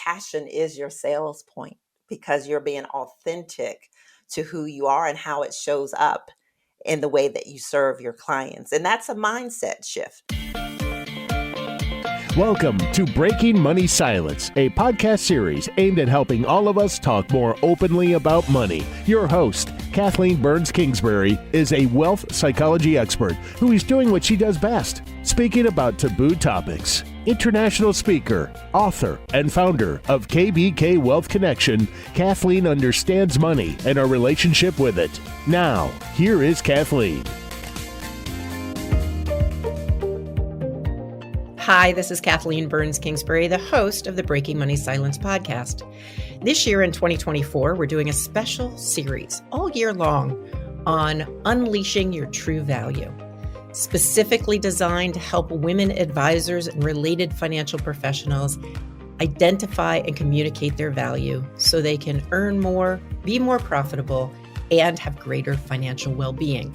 passion is your sales point because you're being authentic to who you are and how it shows up in the way that you serve your clients. And that's a mindset shift. Welcome to Breaking Money Silence, a podcast series aimed at helping all of us talk more openly about money. Your host, Kathleen Kingsbury, is a wealth psychology expert who is doing what she does best, speaking about taboo topics. International speaker, author, and founder of KBK Wealth Connection, Kathleen understands money and our relationship with it. Now, here is Kathleen. Hi, this is Kathleen Kingsbury, the host of the Breaking Money Silence podcast. This year in 2024, we're doing a special series all year long on unleashing your true value, specifically designed to help women advisors and related financial professionals identify and communicate their value so they can earn more, be more profitable, and have greater financial well-being.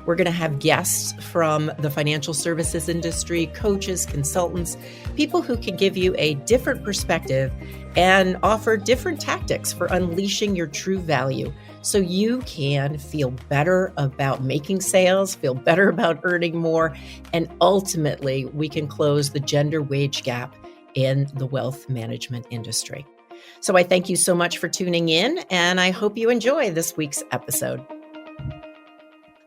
We're going to have guests from the financial services industry, coaches, consultants, people who can give you a different perspective and offer different tactics for unleashing your true value so you can feel better about making sales, feel better about earning more, and ultimately we can close the gender wage gap in the wealth management industry. So I thank you so much for tuning in, and I hope you enjoy this week's episode.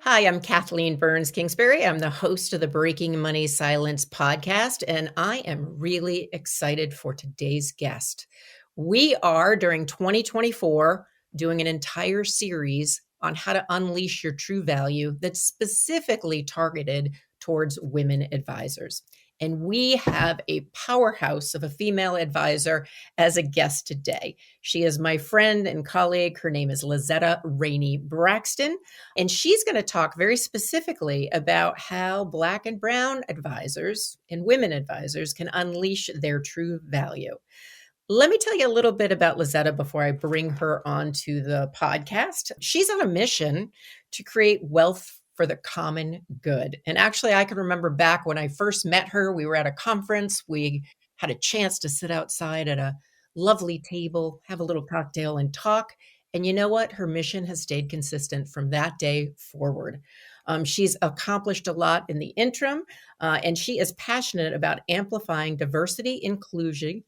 Hi, I'm Kathleen Kingsbury. I'm the host of the Breaking Money Silence podcast, and I am really excited for today's guest. We are, during 2024, doing an entire series on how to unleash your true value that's specifically targeted towards women advisors. And we have a powerhouse of a female advisor as a guest today. She is my friend and colleague. Her name is Lazetta Rainey Braxton. And she's going to talk very specifically about how Black and Brown advisors and women advisors can unleash their true value. Let me tell you a little bit about Lazetta before I bring her onto the podcast. She's on a mission to create wealth for the common good. And actually, I can remember back when I first met her, we were at a conference. We had a chance to sit outside at a lovely table, have a little cocktail and talk. And you know what? Her mission has stayed consistent from that day forward. She's accomplished a lot in the interim, and she is passionate about amplifying diversity, inclusion,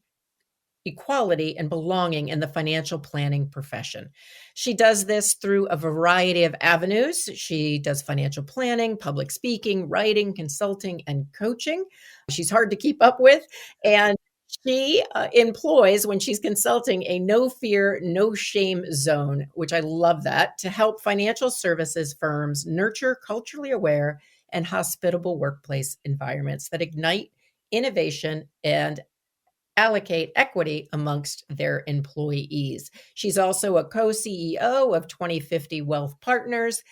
equality, and belonging in the financial planning profession. She does this through a variety of avenues. She does financial planning, public speaking, writing, consulting, and coaching. She's hard to keep up with. And she employs, when she's consulting, a no fear, no shame zone, which I love that, to help financial services firms nurture culturally aware and hospitable workplace environments that ignite innovation and allocate equity amongst their employees. She's also a co-CEO of 2050 Wealth Partners,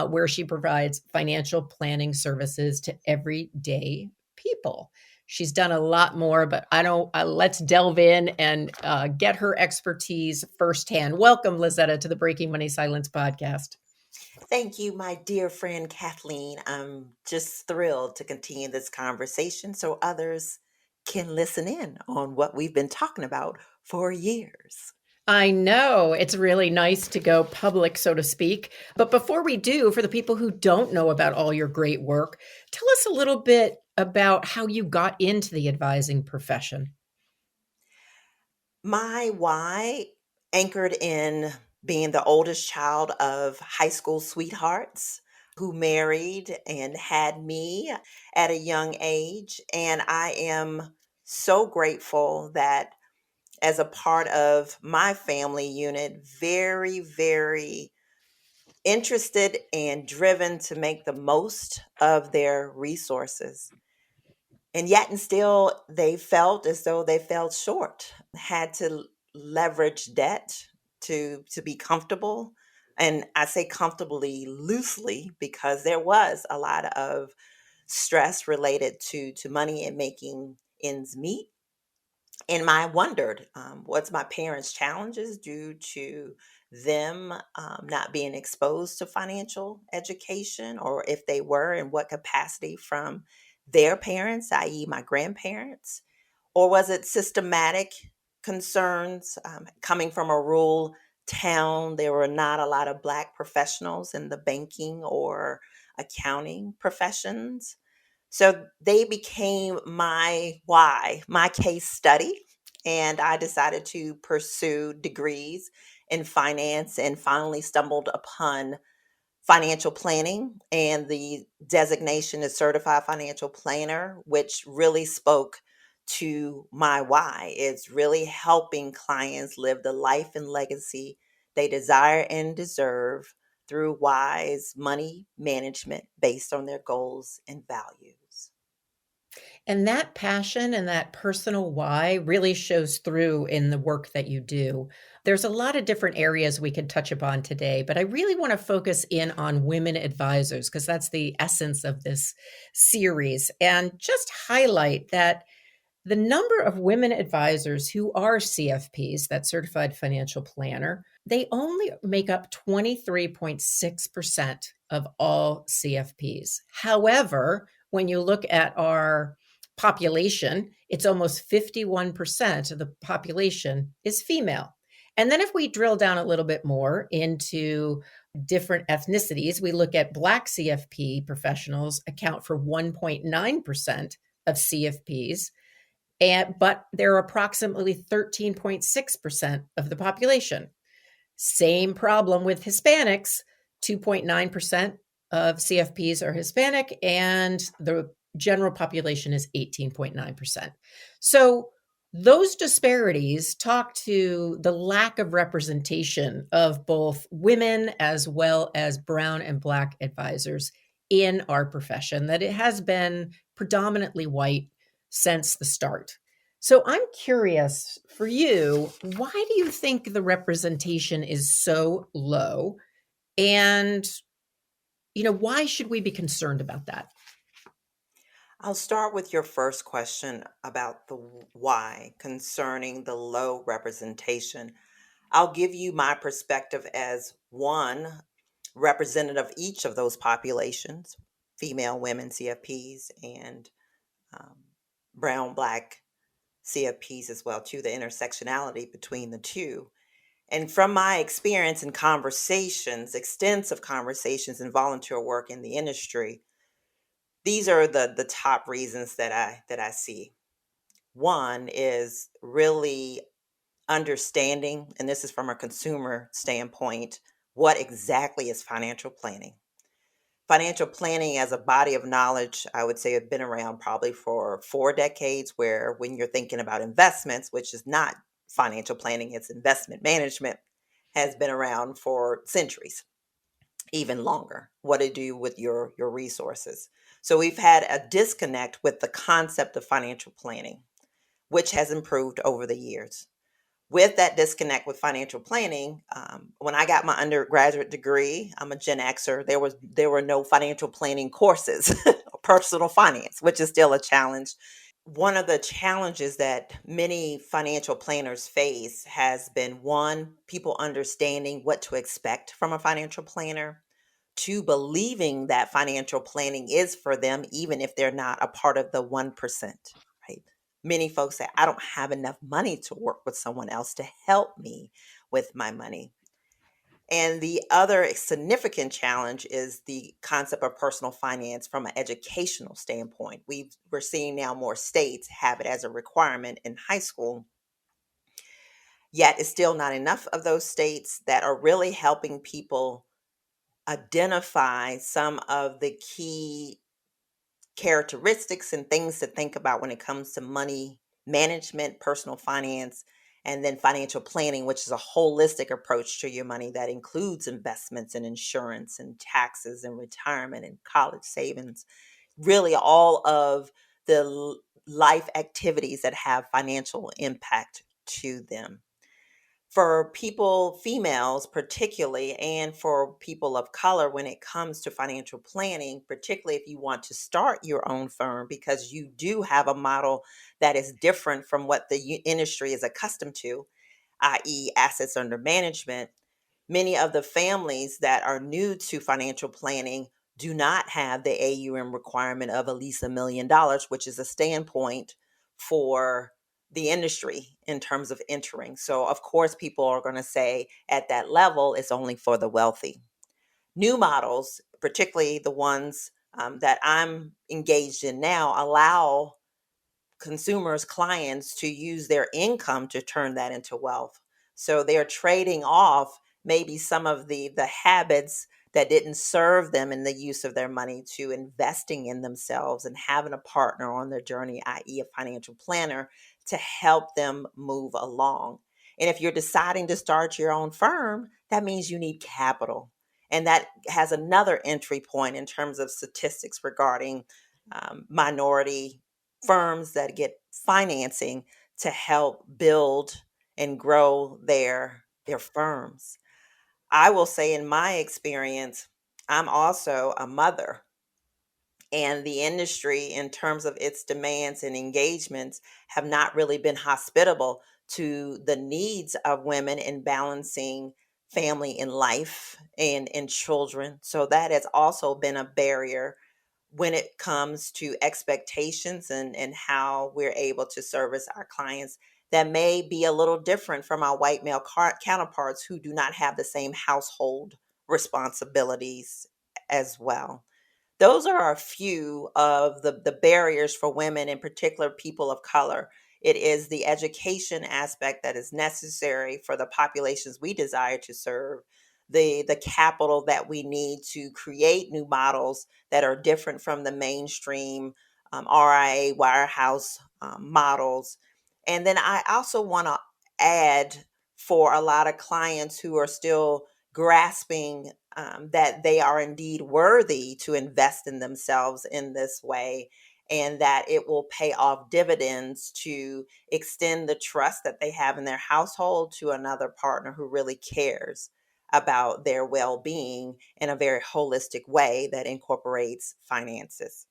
where she provides financial planning services to everyday people. She's done a lot more, but let's delve in and get her expertise firsthand. Welcome, Lazetta, to the Breaking Money Silence podcast. Thank you, my dear friend Kathleen. I'm just thrilled to continue this conversation so others can listen in on what we've been talking about for years. I know. It's really nice to go public, so to speak. But before we do, for the people who don't know about all your great work, tell us a little bit about how you got into the advising profession. My why anchored in being the oldest child of high school sweethearts who married and had me at a young age. And I am so grateful that as a part of my family unit, very, very interested and driven to make the most of their resources. And yet and still, they felt as though they fell short, had to leverage debt to be comfortable. And I say comfortably loosely because there was a lot of stress related to money and making ends meet. And I wondered, what's my parents' challenges due to them not being exposed to financial education, or if they were, in what capacity from their parents, i.e. my grandparents, or was it systematic concerns. Coming from a rural town, there were not a lot of Black professionals in the banking or accounting professions. So they became my why, my case study. And I decided to pursue degrees in finance and finally stumbled upon financial planning and the designation as certified financial planner, which really spoke to my why. It's really helping clients live the life and legacy they desire and deserve through wise money management based on their goals and values. And that passion and that personal why really shows through in the work that you do. There's a lot of different areas we could touch upon today, but I really want to focus in on women advisors because that's the essence of this series and just highlight that the number of women advisors who are CFPs, that certified financial planner, they only make up 23.6% of all CFPs. However, when you look at our population, it's almost 51% of the population is female. And then if we drill down a little bit more into different ethnicities, we look at Black CFP professionals account for 1.9% of CFPs. But they're approximately 13.6% of the population. Same problem with Hispanics, 2.9% of CFPs are Hispanic, and the general population is 18.9%. So those disparities talk to the lack of representation of both women as well as Brown and Black advisors in our profession, that it has been predominantly white since the start. So I'm curious for you, why do you think the representation is so low? And, why should we be concerned about that? I'll start with your first question about the why concerning the low representation. I'll give you my perspective as one representative of each of those populations, female, women, CFPs, and um, brown, black CFPs as well, too, the intersectionality between the two. And from my experience in conversations, extensive conversations and volunteer work in the industry, these are the top reasons that I see. One is really understanding, and this is from a consumer standpoint, what exactly is financial planning. Financial planning as a body of knowledge, I would say, have been around probably for 4 decades, where when you're thinking about investments, which is not financial planning, it's investment management, has been around for centuries, even longer. What to do with your resources. So we've had a disconnect with the concept of financial planning, which has improved over the years. With that disconnect with financial planning, when I got my undergraduate degree, I'm a Gen Xer. There were no financial planning courses, personal finance, which is still a challenge. One of the challenges that many financial planners face has been, one, people understanding what to expect from a financial planner. Two, believing that financial planning is for them, even if they're not a part of the 1%, right? Many folks say, I don't have enough money to work with someone else to help me with my money. And the other significant challenge is the concept of personal finance from an educational standpoint. We're seeing now more states have it as a requirement in high school, yet it's still not enough of those states that are really helping people identify some of the key characteristics and things to think about when it comes to money management, personal finance, and then financial planning, which is a holistic approach to your money that includes investments and insurance and taxes and retirement and college savings, really all of the life activities that have financial impact to them. For people, females particularly, and for people of color, when it comes to financial planning, particularly if you want to start your own firm, because you do have a model that is different from what the industry is accustomed to, i.e., assets under management, many of the families that are new to financial planning do not have the AUM requirement of at least $1 million, which is a standpoint for the industry in terms of entering. So, of course, people are going to say at that level, it's only for the wealthy. New models, particularly the ones that I'm engaged in now, allow consumers, clients to use their income to turn that into wealth. So they're trading off maybe some of the habits that didn't serve them in the use of their money to investing in themselves and having a partner on their journey, i.e., a financial planner, to help them move along. And if you're deciding to start your own firm, that means you need capital. And that has another entry point in terms of statistics regarding minority firms that get financing to help build and grow their firms. I will say in my experience, I'm also a mother, and the industry in terms of its demands and engagements have not really been hospitable to the needs of women in balancing family and life and children. So that has also been a barrier when it comes to expectations and how we're able to service our clients that may be a little different from our white male counterparts who do not have the same household responsibilities as well. Those are a few of the barriers for women, in particular people of color. It is the education aspect that is necessary for the populations we desire to serve, the capital that we need to create new models that are different from the mainstream RIA wirehouse models. And then I also want to add, for a lot of clients who are still grasping that they are indeed worthy to invest in themselves in this way, and that it will pay off dividends to extend the trust that they have in their household to another partner who really cares about their well-being in a very holistic way that incorporates finances.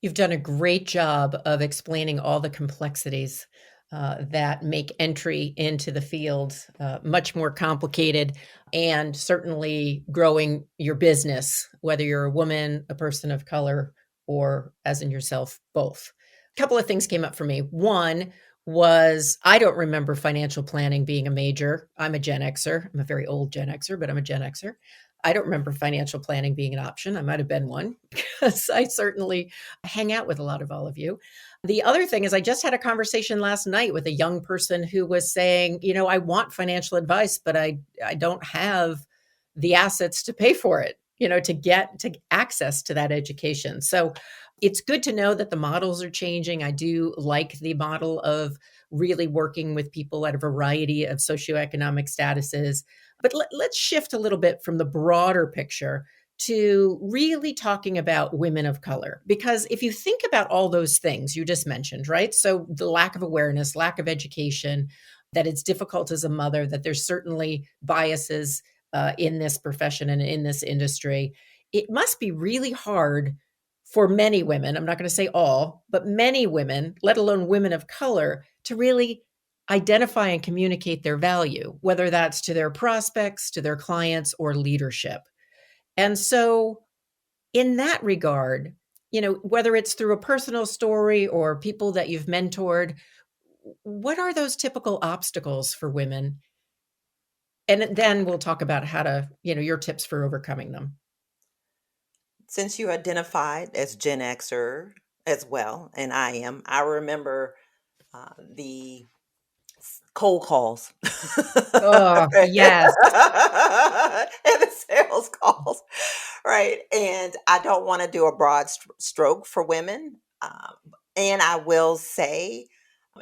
You've done a great job of explaining all the complexities that make entry into the field much more complicated, and certainly growing your business, whether you're a woman, a person of color, or as in yourself, both. A couple of things came up for me. One was I don't remember financial planning being a major. I'm a Gen Xer. I'm a very old Gen Xer, but I'm a Gen Xer. I don't remember financial planning being an option. I might have been one because I certainly hang out with a lot of all of you. The other thing is I just had a conversation last night with a young person who was saying, I want financial advice, but I don't have the assets to pay for it, to get to access to that education. So it's good to know that the models are changing. I do like the model of really working with people at a variety of socioeconomic statuses. But let's shift a little bit from the broader picture to really talking about women of color. Because if you think about all those things you just mentioned, right? So the lack of awareness, lack of education, that it's difficult as a mother, that there's certainly biases in this profession and in this industry. It must be really hard for many women, I'm not going to say all, but many women, let alone women of color, to really identify and communicate their value, whether that's to their prospects, to their clients, or leadership. And so in that regard, whether it's through a personal story or people that you've mentored, what are those typical obstacles for women? And then we'll talk about how to, your tips for overcoming them. Since you identified as Gen Xer as well, and I remember the cold calls. Oh, Right. yes. And the sales calls, right? And I don't want to do a broad stroke for women. And I will say,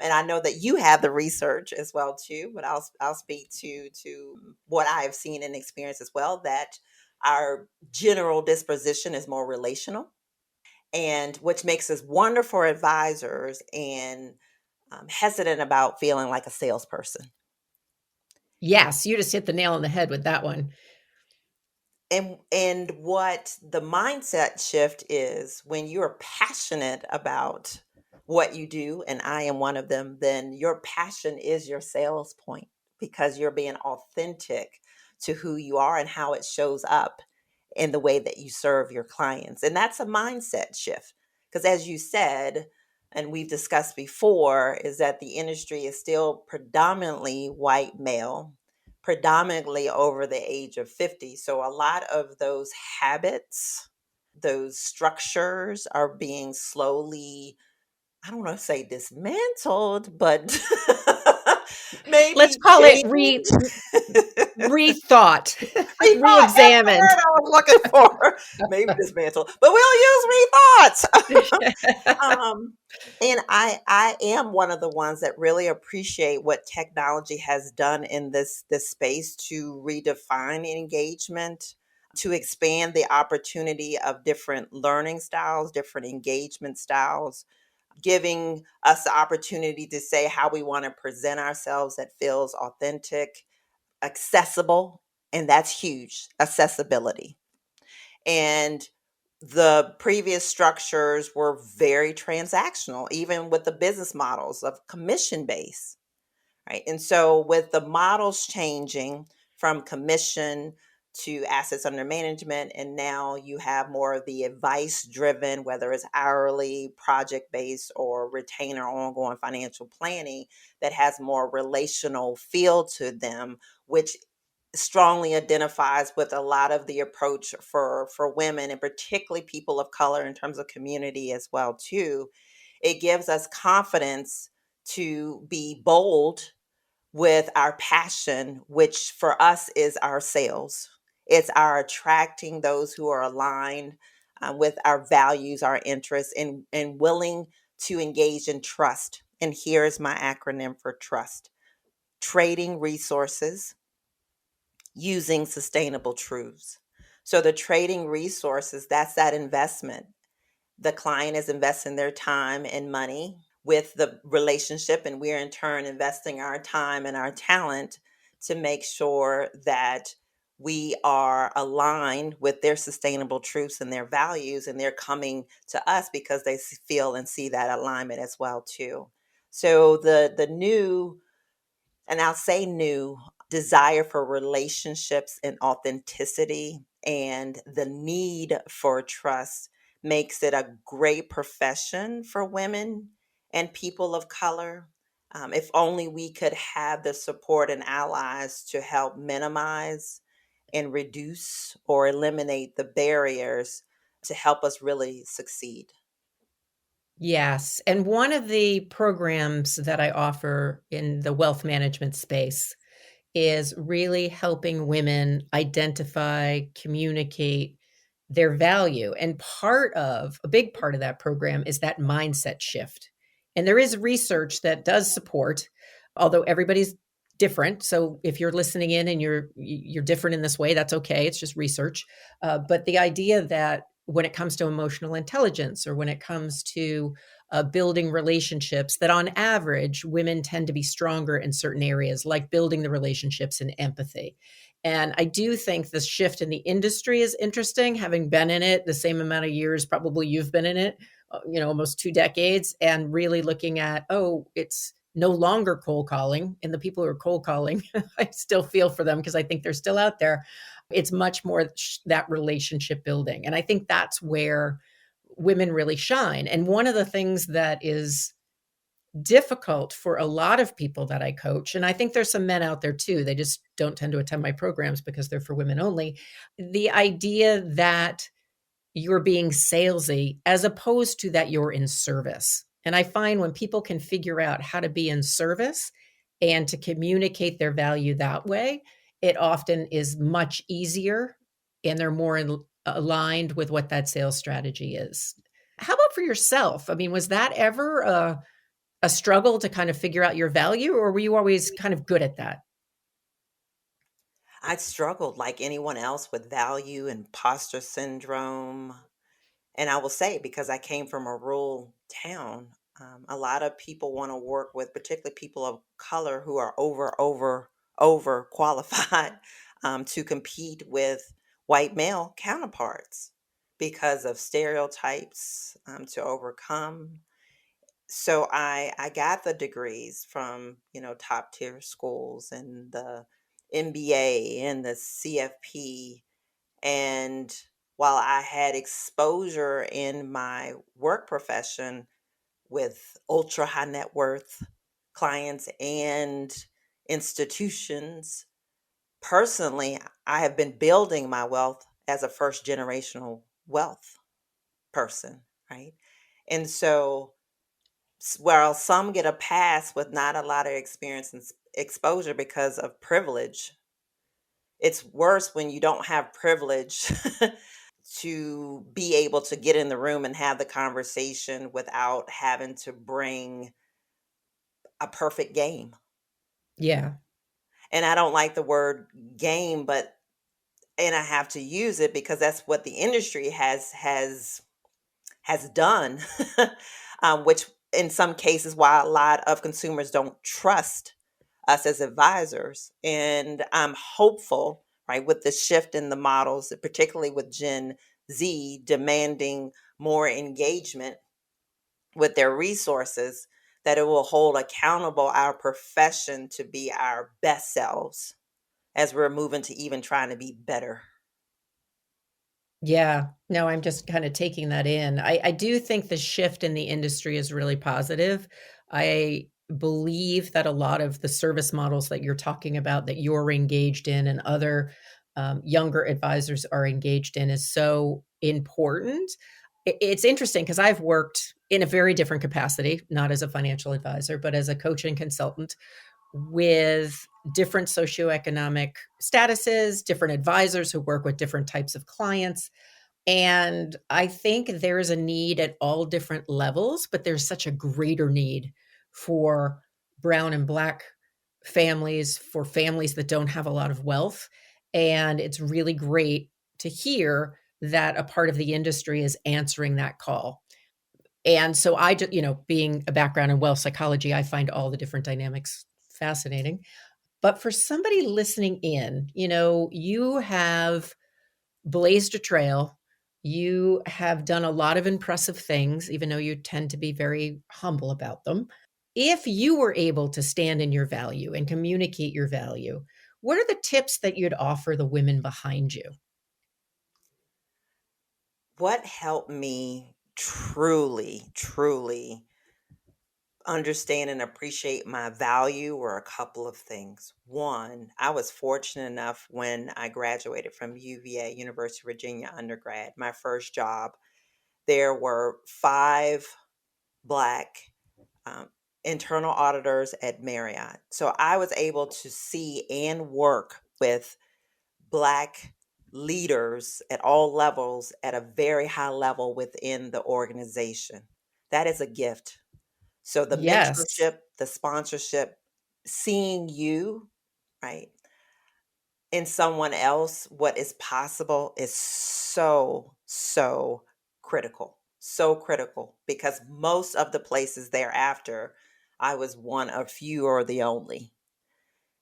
and I know that you have the research as well too, but I'll speak to what I have seen and experienced as well, that our general disposition is more relational, and which makes us wonderful advisors and hesitant about feeling like a salesperson. Yes, you just hit the nail on the head with that one. And what the mindset shift is, when you're passionate about what you do, and I am one of them, then your passion is your sales point, because you're being authentic to who you are and how it shows up in the way that you serve your clients. And that's a mindset shift, because as you said, and we've discussed before, is that the industry is still predominantly white male, predominantly over the age of 50. So a lot of those habits, those structures are being slowly, I don't want to say dismantled, but Let's maybe call it changed. rethought, Rethought, that's the re-examined. word I was looking for. Maybe dismantle, but we'll use rethoughts. Um, and I am one of the ones that really appreciate what technology has done in this space to redefine engagement, to expand the opportunity of different learning styles, different engagement styles, giving us the opportunity to say how we want to present ourselves that feels authentic, accessible, and that's huge, accessibility. And the previous structures were very transactional, even with the business models of commission based, right? And so, with the models changing from commission to assets under management, and now you have more of the advice driven, whether it's hourly, project based, or retainer ongoing financial planning that has more relational feel to them, which strongly identifies with a lot of the approach for women and particularly people of color in terms of community as well too. It gives us confidence to be bold with our passion, which for us is our sales. It's our attracting those who are aligned with our values, our interests, and willing to engage in trust. And here's my acronym for trust: trading resources using sustainable truths. So the trading resources, that's that investment. The client is investing their time and money with the relationship, and we're in turn investing our time and our talent to make sure that we are aligned with their sustainable truths and their values, and they're coming to us because they feel and see that alignment as well too. So the new, and I'll say new, desire for relationships and authenticity and the need for trust makes it a great profession for women and people of color. If only we could have the support and allies to help minimize and reduce or eliminate the barriers to help us really succeed. Yes. And one of the programs that I offer in the wealth management space is really helping women identify, communicate their value. And a big part of that program is that mindset shift. And there is research that does support, although everybody's different. So if you're listening in and you're different in this way, that's okay. It's just research. But the idea that when it comes to emotional intelligence or when it comes to building relationships, that on average, women tend to be stronger in certain areas, like building the relationships and empathy. And I do think the shift in the industry is interesting, having been in it the same amount of years, probably you've been in it, almost 2 decades, and really looking at, oh, it's no longer cold calling. And the people who are cold calling, I still feel for them because I think they're still out there. It's much more that relationship building. And I think that's where women really shine. And one of the things that is difficult for a lot of people that I coach, and I think there's some men out there too, they just don't tend to attend my programs because they're for women only, the idea that you're being salesy as opposed to that you're in service. And I find when people can figure out how to be in service and to communicate their value that way, it often is much easier and they're more aligned with what that sales strategy is. How about for yourself? I mean, was that ever a struggle to kind of figure out your value, or were you always kind of good at that? I struggled like anyone else with value, imposter syndrome. And I will say, because I came from a rural town, a lot of people want to work with, particularly people of color who are over qualified to compete with white male counterparts because of stereotypes to overcome. So I got the degrees from, top tier schools and the MBA and the CFP. And while I had exposure in my work profession, with ultra high net worth clients and institutions. Personally, I have been building my wealth as a first generational wealth person, right? And so, while some get a pass with not a lot of experience and exposure because of privilege, it's worse when you don't have privilege to be able to get in the room and have the conversation without having to bring a perfect game. Yeah. And I don't like the word game, but and I have to use it because that's what the industry has done, which in some cases, why a lot of consumers don't trust us as advisors. And I'm hopeful, right, with the shift in the models, particularly with Gen Z demanding more engagement with their resources, that it will hold accountable our profession to be our best selves as we're moving to even trying to be better. Yeah. No, I'm just kind of taking that in. I do think the shift in the industry is really positive. I believe that a lot of the service models that you're talking about, that you're engaged in, and other younger advisors are engaged in, is so important. It's interesting because I've worked in a very different capacity, not as a financial advisor, but as a coach and consultant with different socioeconomic statuses, different advisors who work with different types of clients. And I think there is a need at all different levels, but there's such a greater need for brown and black families, for families that don't have a lot of wealth. And it's really great to hear that a part of the industry is answering that call. And so I just, being a background in wealth psychology, I find all the different dynamics fascinating. But for somebody listening in, you have blazed a trail. You have done a lot of impressive things, even though you tend to be very humble about them. If you were able to stand in your value and communicate your value, what are the tips that you'd offer the women behind you? What helped me truly, truly understand and appreciate my value were a couple of things. One, I was fortunate enough when I graduated from UVA, University of Virginia undergrad, my first job, there were five Black um, internal auditors at Marriott. So I was able to see and work with Black leaders at all levels at a very high level within the organization. That is a gift. So the Yes. mentorship, the sponsorship, seeing you, right, in someone else, what is possible is so, so critical. So critical because most of the places thereafter, I was one of few or the only.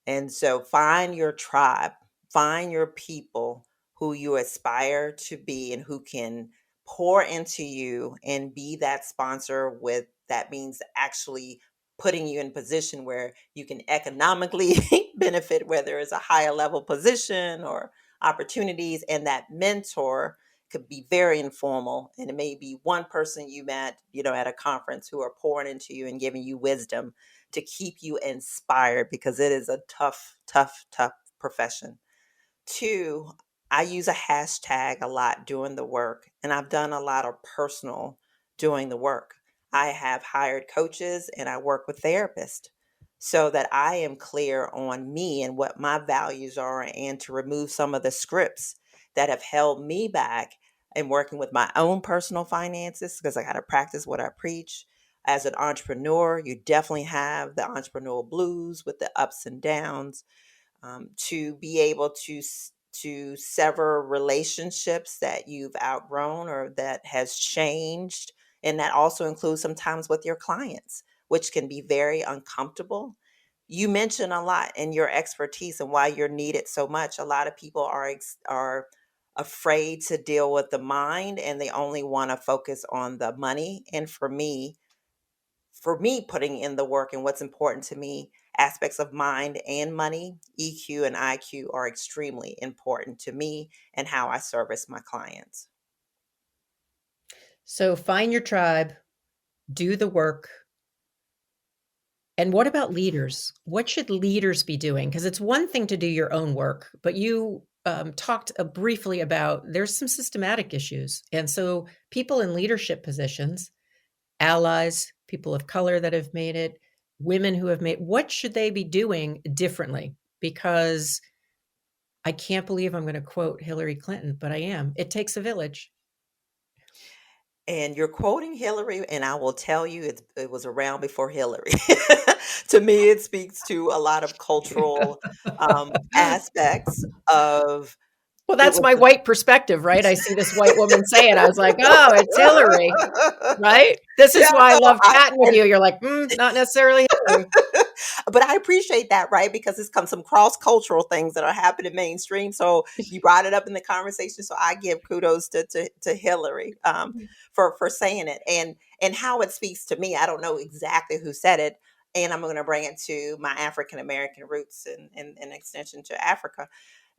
And so find your tribe, find your people who you aspire to be and who can pour into you and be that sponsor with that means actually putting you in position where you can economically benefit, whether it's a higher level position or opportunities. And that mentor could be very informal. And it may be one person you met, at a conference who are pouring into you and giving you wisdom to keep you inspired because it is a tough, tough, tough profession. Two, I use a hashtag a lot doing the work, and I've done a lot of personal doing the work. I have hired coaches and I work with therapists so that I am clear on me and what my values are and to remove some of the scripts that have held me back in working with my own personal finances because I got to practice what I preach. As an entrepreneur, you definitely have the entrepreneurial blues with the ups and downs, to be able to sever relationships that you've outgrown or that has changed, and that also includes sometimes with your clients, which can be very uncomfortable. You mention a lot in your expertise and why you're needed so much. A lot of people are afraid to deal with the mind and they only want to focus on the money. And for me putting in the work and what's important to me, aspects of mind and money, EQ and IQ are extremely important to me and how I service my clients. So find your tribe, do the work. And what about leaders? What should leaders be doing? Because it's one thing to do your own work, but you talked briefly about there's some systematic issues. And so people in leadership positions, allies, people of color that have made it, women who have made, what should they be doing differently? Because I can't believe I'm going to quote Hillary Clinton, but I am. It takes a village. And you're quoting Hillary, and I will tell you it was around before Hillary. To me, it speaks to a lot of cultural aspects of Well, it that's was. my white perspective, right? I see this white woman say it. I was like, oh, it's Hillary, right? This is Yeah, why I no, love chatting with you. You're like, not necessarily Hillary. but I appreciate that, right? Because it's come some cross-cultural things that are happening mainstream. So you brought it up in the conversation. So I give kudos to Hillary for saying it and how it speaks to me. I don't know exactly who said it. And I'm going to bring it to my African American roots and extension to Africa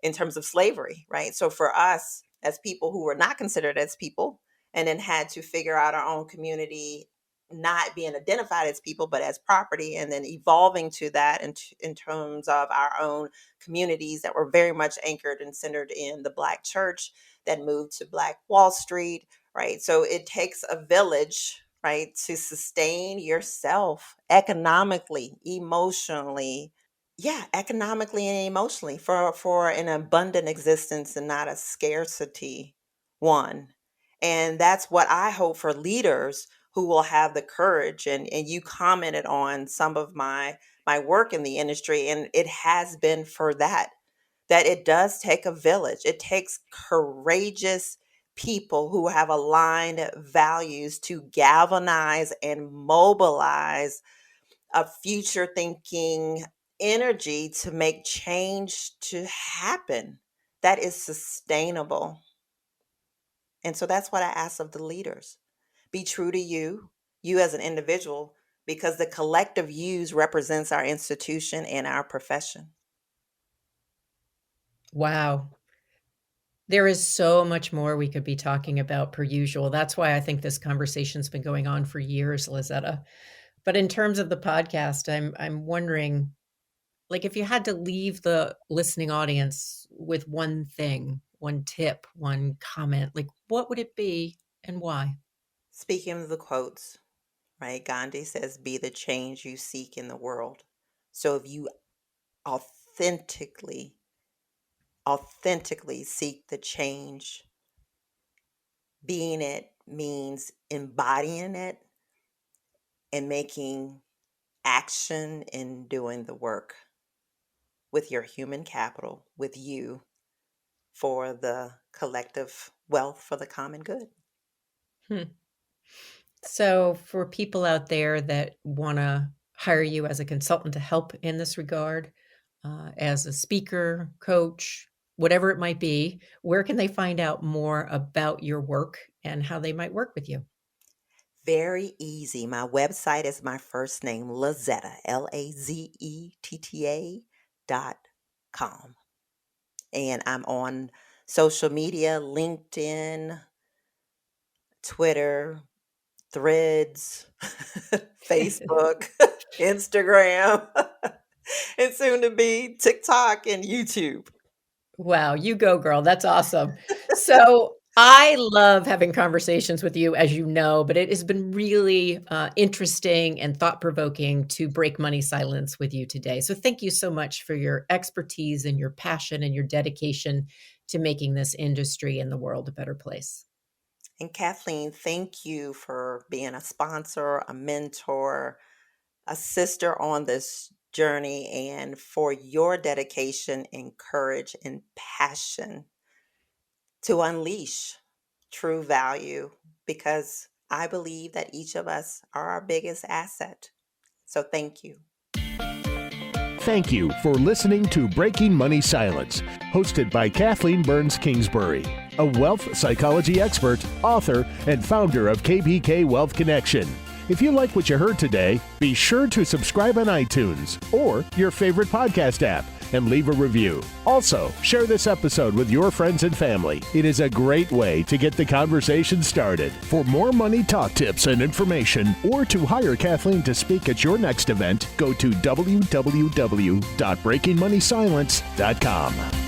in terms of slavery, right? So for us as people who were not considered as people and then had to figure out our own community, not being identified as people, but as property, and then evolving to that in terms of our own communities that were very much anchored and centered in the Black church that moved to Black Wall Street, right? So it takes a village, right, to sustain yourself economically, emotionally, economically and emotionally for an abundant existence and not a scarcity one. And that's what I hope for leaders who will have the courage. And you commented on some of my work in the industry, and it has been for that it does take a village. It takes courageous people who have aligned values to galvanize and mobilize a future thinking energy to make change to happen that is sustainable. And so that's what I ask of the leaders. Be true to you as an individual, because the collective yous represents our institution and our profession. Wow. There is so much more we could be talking about per usual. That's why I think this conversation's been going on for years, Lazetta. But in terms of the podcast, I'm wondering, like, if you had to leave the listening audience with one thing, one tip, one comment, like, what would it be and why? Speaking of the quotes, right? Gandhi says, be the change you seek in the world. So if you authentically seek the change, being it means embodying it and making action and doing the work with your human capital, with you, for the collective wealth, for the common good. So for people out there that want to hire you as a consultant to help in this regard, as a speaker, coach, whatever it might be, where can they find out more about your work and how they might work with you? Very easy. My website is my first name, Lazetta, LAZETTA.com. And I'm on social media, LinkedIn, Twitter, Threads, Facebook, Instagram, and soon to be TikTok and YouTube. Wow, you go, girl. That's awesome. So I love having conversations with you, as you know, but it has been really interesting and thought-provoking to break money silence with you today. So thank you so much for your expertise and your passion and your dedication to making this industry and the world a better place. And Kathleen, thank you for being a sponsor, a mentor, a sister on this journey, and for your dedication and courage and passion to unleash true value, because I believe that each of us are our biggest asset. So thank you. Thank you for listening to Breaking Money Silence, hosted by Kathleen Burns Kingsbury, a wealth psychology expert, author, and founder of KBK Wealth Connection. If you like what you heard today, be sure to subscribe on iTunes or your favorite podcast app and leave a review. Also, share this episode with your friends and family. It is a great way to get the conversation started. For more money talk tips and information, or to hire Kathleen to speak at your next event, go to www.breakingmoneysilence.com.